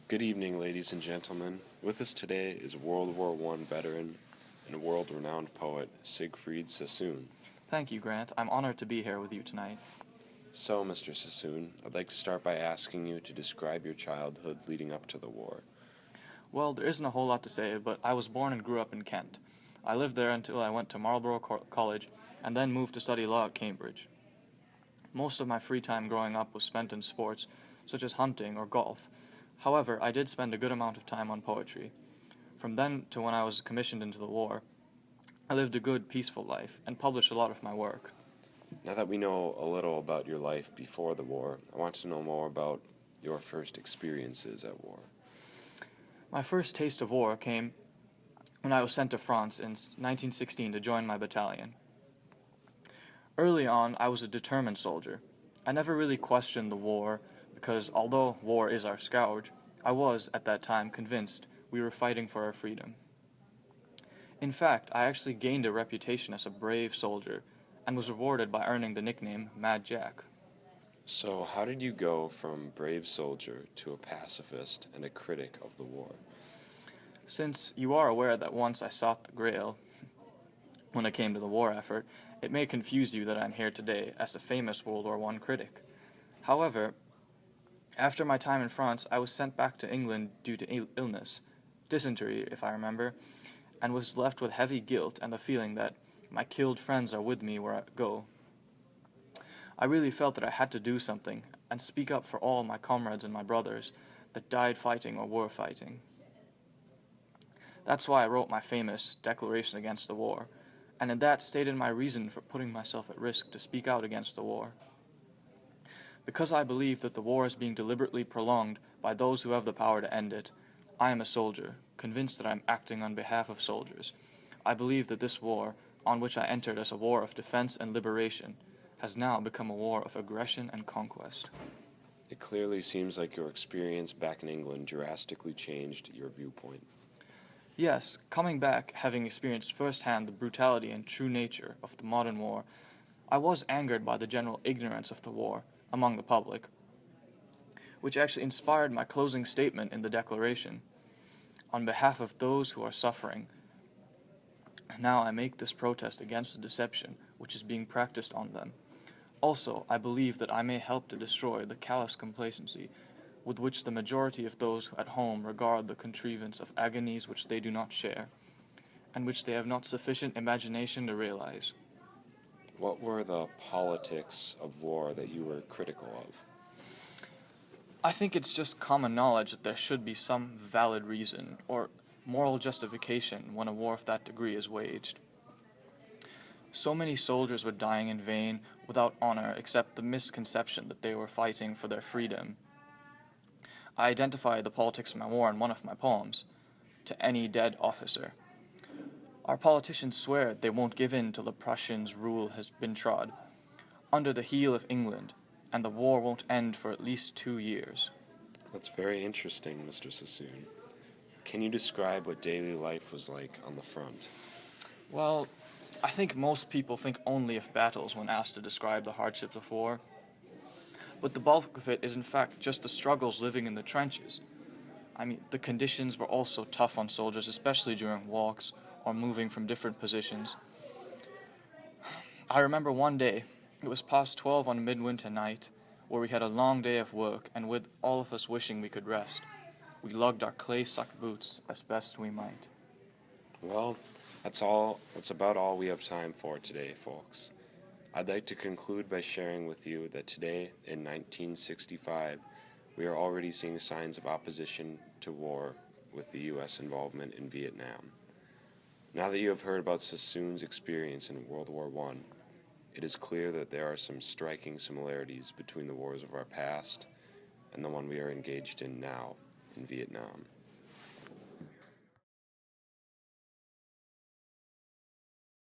Good evening, ladies and gentlemen. With us today is World War I veteran and world-renowned poet Siegfried Sassoon. Thank you, Grant. I'm honored to be here with you tonight. So, Mr. Sassoon, I'd like to start by asking you to describe your childhood leading up to the war. Well, there isn't a whole lot to say, but I was born and grew up in Kent. I lived there until I went to Marlborough College and then moved to study law at Cambridge. Most of my free time growing up was spent in sports, such as hunting or golf. However, I did spend a good amount of time on poetry. From then to when I was commissioned into the war, I lived a good, peaceful life and published a lot of my work. Now that we know a little about your life before the war, I want to know more about your first experiences at war. My first taste of war came when I was sent to France in 1916 to join my battalion. Early on, I was a determined soldier. I never really questioned the war because although war is our scourge, I was, at that time, convinced we were fighting for our freedom. In fact, I actually gained a reputation as a brave soldier and was rewarded by earning the nickname Mad Jack. So, how did you go from brave soldier to a pacifist and a critic of the war? Since you are aware that once I sought the Grail when it came to the war effort, it may confuse you that I'm here today as a famous World War I critic. However, after my time in France, I was sent back to England due to illness, dysentery if I remember, and was left with heavy guilt and the feeling that my killed friends are with me where I go. I really felt that I had to do something and speak up for all my comrades and my brothers that died fighting or were fighting. That's why I wrote my famous Declaration Against the War, and in that stated my reason for putting myself at risk to speak out against the war. Because I believe that the war is being deliberately prolonged by those who have the power to end it, I am a soldier, convinced that I am acting on behalf of soldiers. I believe that this war, on which I entered as a war of defense and liberation, has now become a war of aggression and conquest. It clearly seems like your experience back in England drastically changed your viewpoint. Yes, coming back, having experienced firsthand the brutality and true nature of the modern war, I was angered by the general ignorance of the war among the public, which actually inspired my closing statement in the Declaration. On behalf of those who are suffering, now I make this protest against the deception which is being practiced on them. Also, I believe that I may help to destroy the callous complacency with which the majority of those at home regard the contrivance of agonies which they do not share, and which they have not sufficient imagination to realize. What were the politics of war that you were critical of? I think it's just common knowledge that there should be some valid reason or moral justification when a war of that degree is waged. So many soldiers were dying in vain without honor except the misconception that they were fighting for their freedom. I identify the politics of my war in one of my poems, To Any Dead Officer. Our politicians swear they won't give in till the Prussians' rule has been trod under the heel of England, and the war won't end for at least 2 years. That's very interesting, Mr. Sassoon. Can you describe what daily life was like on the front? Well, I think most people think only of battles when asked to describe the hardships of war. But the bulk of it is in fact just the struggles living in the trenches. I mean, the conditions were also tough on soldiers, especially during walks or moving from different positions. I remember one day, it was past 12 on a midwinter night, where we had a long day of work, and with all of us wishing we could rest, we lugged our clay-sucked boots as best we might. Well, that's about all we have time for today, folks. I'd like to conclude by sharing with you that today, in 1965, we are already seeing signs of opposition to war with the U.S. involvement in Vietnam. Now that you have heard about Sassoon's experience in World War I, it is clear that there are some striking similarities between the wars of our past and the one we are engaged in now in Vietnam.